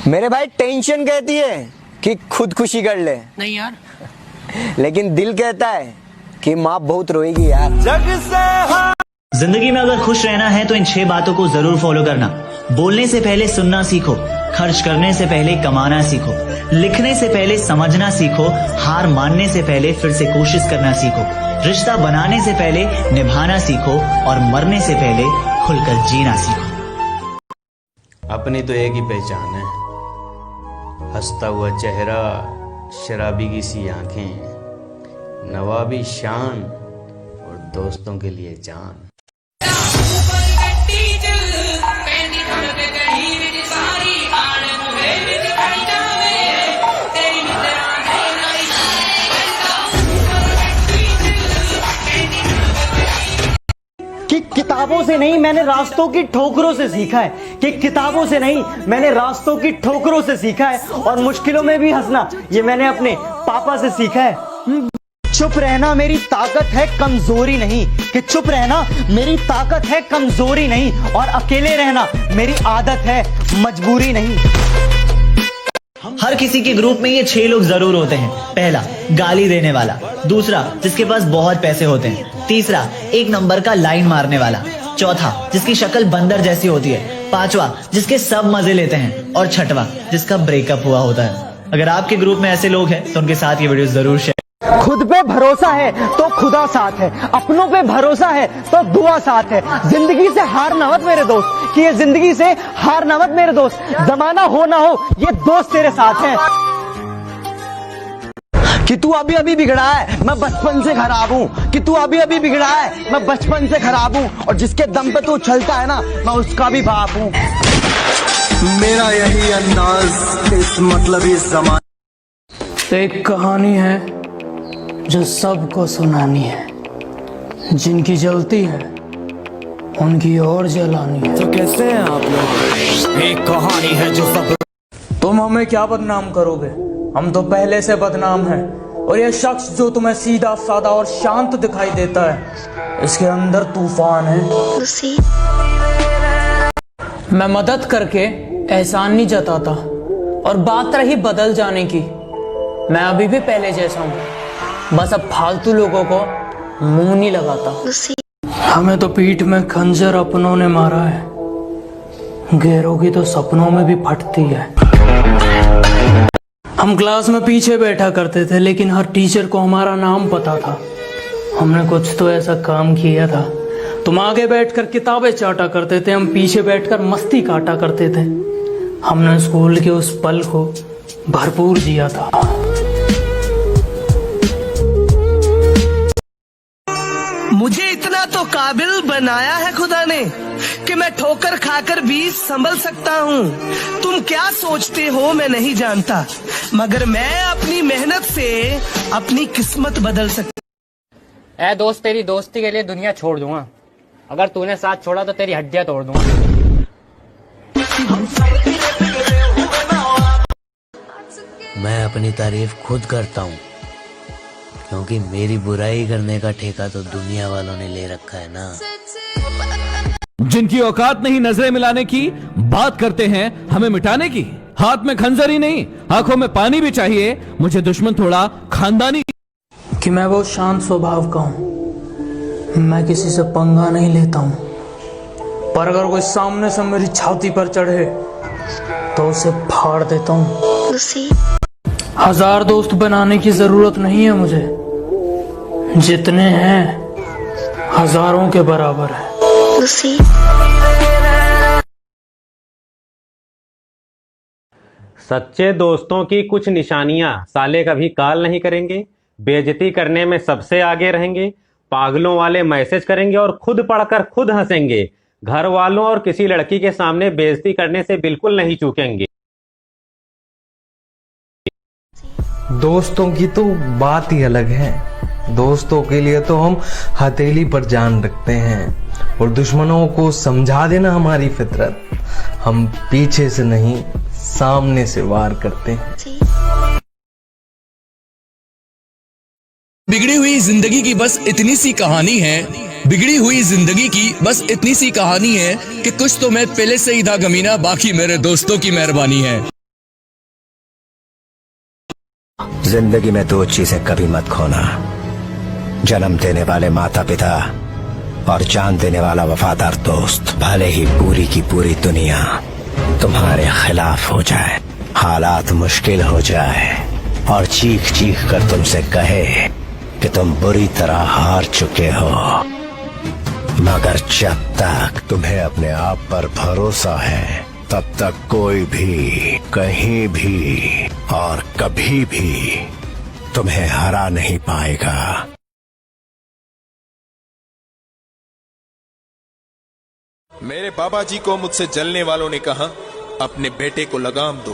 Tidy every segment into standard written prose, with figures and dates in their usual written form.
मेरे भाई टेंशन कहती है कि खुदकुशी कर ले। नहीं यार, लेकिन दिल कहता है कि माँ बहुत रोएगी यार। जग से जिंदगी में अगर खुश रहना है तो इन 6 बातों को जरूर फॉलो करना। बोलने से पहले सुनना सीखो, खर्च करने से पहले कमाना सीखो, लिखने से पहले समझना सीखो, हार मानने से पहले फिर से कोशिश करना सीखो, रिश्ता बनाने से पहले निभाना सीखो और मरने से पहले खुलकर जीना सीखो। अपनी तो एक ही पहचान है, हंसता हुआ चेहरा, शराबी की सी आंखें, नवाबी शान और दोस्तों के लिए जान। कि किताबों से नहीं मैंने रास्तों की ठोकरों से सीखा है, कि किताबों से नहीं मैंने रास्तों की ठोकरों से सीखा है, और मुश्किलों में भी हंसना ये मैंने अपने पापा से सीखा है। चुप रहना मेरी ताकत है, कमजोरी नहीं। कि चुप रहना मेरी ताकत है, कमजोरी नहीं, और अकेले रहना मेरी आदत है, मजबूरी नहीं। हर किसी के ग्रुप में ये 6 लोग जरूर होते हैं। पहला, गाली देने वाला। दूसरा, जिसके पास बहुत पैसे होते हैं। तीसरा, 1 नंबर का लाइन मारने वाला। चौथा, जिसकी शक्ल बंदर जैसी होती है। पांचवा, जिसके सब मजे लेते हैं। और छठवा, जिसका ब्रेकअप हुआ होता है। अगर आपके ग्रुप में ऐसे लोग हैं तो उनके साथ ये वीडियो जरूर शेयर। खुद पे भरोसा है तो खुदा साथ है, अपनों पे भरोसा है तो दुआ साथ है। जिंदगी से हार ना मत मेरे दोस्त, कि ये जिंदगी से हार ना मत मेरे दोस्त। जमाना हो ना हो ये दोस्त तेरे साथ है। कि तू अभी अभी बिगड़ा है, मैं बचपन से खराब हूँ। कि तू अभी अभी बिगड़ा है, मैं बचपन से खराब हूँ। और जिसके दम पे तू चलता है ना, मैं उसका भी बाप हूँ। मेरा यही अंदाज इस मतलब इस जमाने। एक कहानी है जो सबको सुनानी है, जिनकी जलती है उनकी और जलानी है। तो कैसे हैं आप लोग? एक कहानी है जो सब। तुम हमें क्या बदनाम करोगे, हम तो पहले से बदनाम हैं। और ये शख्स जो तुम्हें सीधा साधा और शांत दिखाई देता है, इसके अंदर तूफान है। मैं मदद करके एहसान नहीं जताता, और बात रही बदल जाने की, मैं अभी भी पहले जैसा हूँ, बस अब फालतू लोगों को मुंह नहीं लगाता। हमें तो पीठ में खंजर अपनों ने मारा है, गैरों की तो सपनों में भी फटती है। हम क्लास में पीछे बैठा करते थे, लेकिन हर टीचर को हमारा नाम पता था। हमने कुछ तो ऐसा काम किया था। तुम आगे बैठकर किताबें चाटा करते थे, हम पीछे बैठकर मस्ती काटा करते थे। हमने स्कूल के उस पल को भरपूर जिया था। मुझे इतना तो काबिल बनाया है खुदा ने कि मैं ठोकर खाकर भी संभल सकता हूँ। तुम क्या सोचते हो मैं नहीं जानता, मगर मैं अपनी मेहनत से अपनी किस्मत बदल सकता। ऐ दोस्त, तेरी दोस्ती के लिए दुनिया छोड़ दूंगा। अगर तूने साथ छोड़ा तो तेरी हड्डियां तोड़ दूंगा। मैं अपनी तारीफ खुद करता हूँ, क्योंकि मेरी बुराई करने का ठेका तो दुनिया वालों ने ले रखा है ना। जिनकी औकात नहीं नजरें मिलाने की, बात करते हैं हमें मिटाने की। हाथ में खंजर ही नहीं, आंखों में पानी भी चाहिए। मुझे दुश्मन थोड़ा खानदानी। कि मैं बहुत शांत स्वभाव का हूँ, मैं किसी से पंगा नहीं लेता हूँ, पर अगर कोई सामने से मेरी छाती पर चढ़े तो उसे फाड़ देता हूँ। 1000 दोस्त बनाने की जरूरत नहीं है मुझे, जितने हैं हजारों के बराबर है। सच्चे दोस्तों की कुछ निशानियां, साले कभी काल नहीं करेंगे, बेइज्जती करने में सबसे आगे रहेंगे, पागलों वाले मैसेज करेंगे और खुद पढ़कर खुद हंसेंगे, घर वालों और किसी लड़की के सामने बेइज्जती करने से बिल्कुल नहीं चूकेंगे। दोस्तों की तो बात ही अलग है। दोस्तों के लिए तो हम हथेली पर जान रखते हैं, और दुश्मनों को समझा देना हमारी फितरत। हम पीछे से नहीं, सामने से वार करते हैं। बिगड़ी हुई जिंदगी की बस इतनी सी कहानी है, बिगड़ी हुई जिंदगी की बस इतनी सी कहानी है कि कुछ तो मैं पहले से ही था गमीना, बाकी मेरे दोस्तों की मेहरबानी है। जिंदगी में दो चीजें कभी मत खोना, जन्म देने वाले माता पिता और जान देने वाला वफादार दोस्त। भले ही पूरी की पूरी दुनिया तुम्हारे खिलाफ हो जाए, हालात मुश्किल हो जाए और चीख चीख कर तुमसे कहे कि तुम बुरी तरह हार चुके हो, मगर जब तक तुम्हें अपने आप पर भरोसा है तब तक कोई भी कहीं भी और कभी भी तुम्हें हरा नहीं पाएगा। मेरे बाबा जी को मुझसे जलने वालों ने कहा, अपने बेटे को लगाम दो।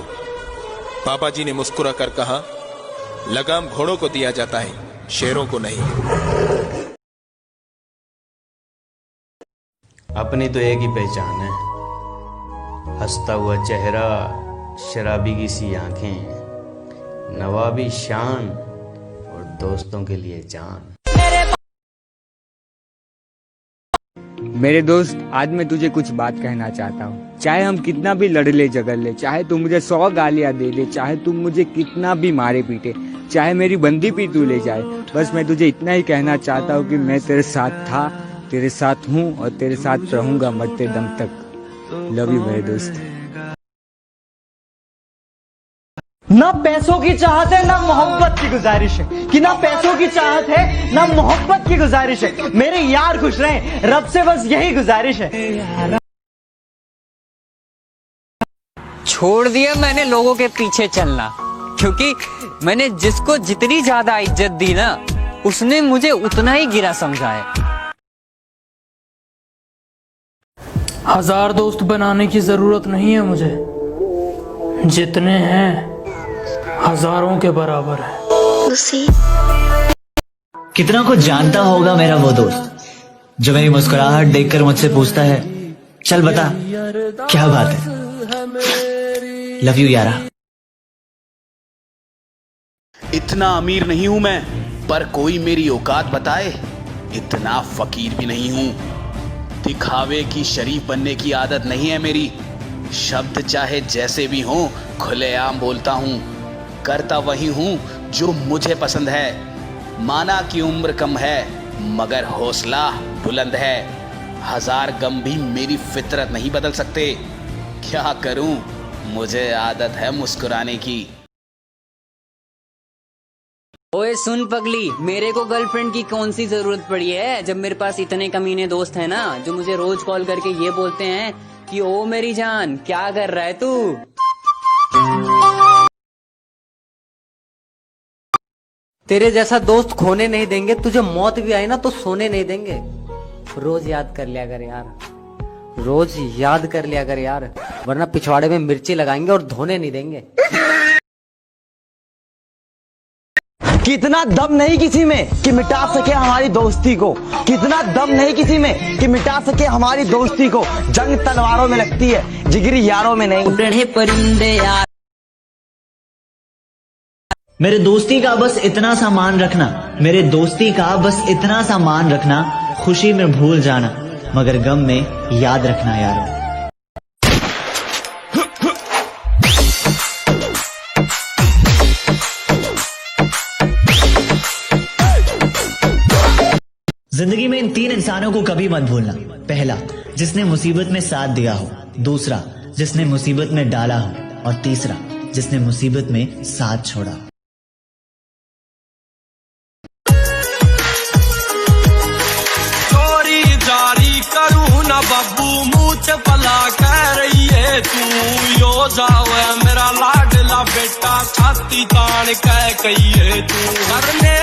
बाबा जी ने मुस्कुरा कर कहा, लगाम घोड़ों को दिया जाता है, शेरों को नहीं। अपनी तो एक ही पहचान है, हंसता हुआ चेहरा, शराबी की सी आंखें, नवाबी शान और दोस्तों के लिए जान। मेरे दोस्त, आज मैं तुझे कुछ बात कहना चाहता हूँ। चाहे हम कितना भी लड़ ले झगड़ ले, चाहे तू मुझे 100 गालियाँ दे दे, चाहे तू मुझे कितना भी मारे पीटे, चाहे मेरी बंदी भी तू ले जाए, बस मैं तुझे इतना ही कहना चाहता हूँ कि मैं तेरे साथ था, तेरे साथ हूँ और तेरे साथ रहूंगा मरते दम तक। लव यू मेरे दोस्त। ना पैसों की चाहत है ना मोहब्बत की गुजारिश है, कि ना पैसों की चाहत है ना मोहब्बत की गुजारिश है। मेरे यार खुश रहें, रब से बस यही गुजारिश है। छोड़ दिया मैंने लोगों के पीछे चलना, क्योंकि मैंने जिसको जितनी ज्यादा इज्जत दी ना, उसने मुझे उतना ही गिरा समझा है। 1000 दोस्त बनाने की जरूरत नहीं है मुझे, जितने हैं हजारों के बराबर है। कितना कुछ जानता होगा मेरा वो दोस्त, जो मेरी मुस्कुराहट देखकर मुझसे पूछता है, चल बता क्या बात है। लव यू यारा। इतना अमीर नहीं हूं मैं, पर कोई मेरी औकात बताए। इतना फकीर भी नहीं हूं, दिखावे की शरीफ बनने की आदत नहीं है मेरी। शब्द चाहे जैसे भी हों, खुलेआम बोलता हूं, करता वही हूं जो मुझे पसंद है। माना कि उम्र कम है, मगर हौसला बुलंद है। 1000 गम भी मेरी फितरत नहीं बदल सकते। क्या करूं, मुझे आदत है मुस्कुराने की। ओए सुन पगली, मेरे को गर्लफ्रेंड की कौन सी जरूरत पड़ी है, जब मेरे पास इतने कमीने दोस्त हैं ना, जो मुझे रोज कॉल करके ये बोलते हैं कि ओ मेरी जान क्या कर रहा है तू। तेरे जैसा दोस्त खोने नहीं देंगे, तुझे मौत भी आई ना तो सोने नहीं देंगे। रोज याद कर लिया कर यार, रोज याद कर लिया कर यार, वरना पिछवाड़े में मिर्ची लगाएंगे और धोने नहीं देंगे। कितना दम नहीं किसी में कि मिटा सके हमारी दोस्ती को, कितना दम नहीं किसी में कि मिटा सके हमारी दोस्ती को। जंग तलवारों में लगती है, जिगरी यारों में नहीं। उड़े परिंदे यार। मेरे दोस्ती का बस इतना सा मान रखना, मेरे दोस्ती का बस इतना सा मान रखना। खुशी में भूल जाना, मगर गम में याद रखना यारों। जिंदगी में इन 3 इंसानों को कभी मत भूलना। पहला, जिसने मुसीबत में साथ दिया हो। दूसरा, जिसने मुसीबत में डाला हो। और तीसरा, जिसने मुसीबत में साथ छोड़ा। चोरी जारी करूँ ना बब्बू, मुँह से पला कह रही है तू। यो जावे मेरा लाडला बेटा, छाती तान कह कहिए तू। करने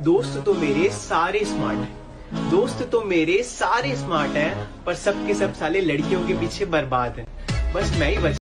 दोस्त तो मेरे सारे स्मार्ट हैं, दोस्त तो मेरे सारे स्मार्ट हैं, पर सबके सब साले लड़कियों के पीछे बर्बाद हैं। बस मैं ही बच